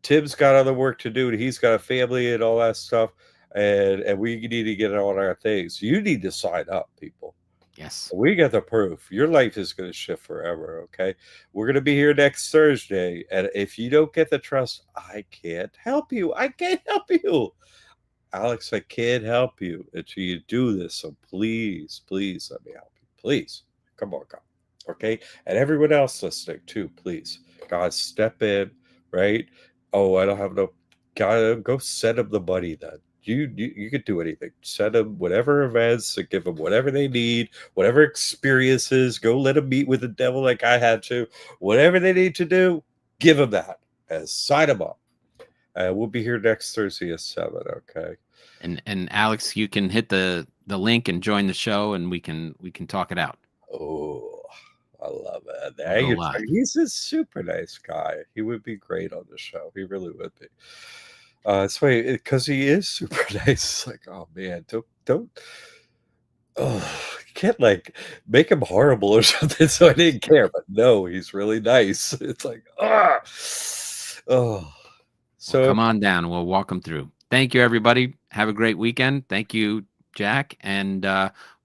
Tim's got other work to do, and he's got a family and all that stuff. And we need to get on our things. You need to sign up, people. Yes. We got the proof. Your life is going to shift forever. Okay. We're going to be here next Thursday. And if you don't get the trust, I can't help you. I can't help you. Alex, I can't help you until you do this. So please, please let me help you. Please. Come on, God. Okay. And everyone else listening too, please. Guys, step in, right? Oh, I don't have no gotta go set them the money then. You could do anything. Set them whatever events, and give them whatever they need, whatever experiences. Go let them meet with the devil like I had to. Whatever they need to do, give them that and sign them up. We'll be here next Thursday at 7. Okay. And Alex, you can hit the link and join the show, and we can talk it out. Oh, I love it. We'll go live. He's a super nice guy. He would be great on the show. He really would be. It's funny because he is super nice. It's like, oh man, don't. Oh, you can't like make him horrible or something. So I didn't care, but no, he's really nice. It's like, oh. So Well, come on down. We'll walk them through. Thank you, everybody. Have a great weekend. Thank you, Jack. And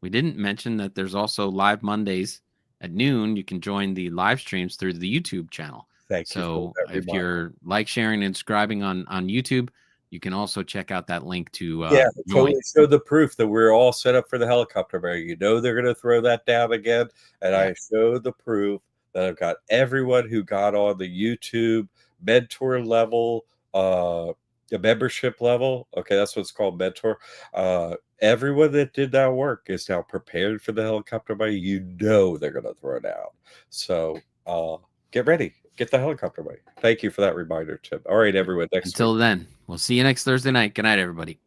we didn't mention that there's also live Mondays at noon. You can join the live streams through the YouTube channel. thank you. So For that if reminder. you're like, sharing, and subscribing on YouTube, you can also check out that link to Yeah, join. totally show the proof that we're all set up for the helicopter bear. You know they're going to throw that down again, and I showed the proof that I've got everyone who got on the YouTube mentor level, the membership level. Okay, that's what's called mentor. Everyone that did that work is now prepared for the helicopter bear. You know they're going to throw down. So get ready. Get the helicopter bear. Thank you for that reminder, Tim. All right, everyone. Until then, we'll see you next Thursday night. Good night, everybody.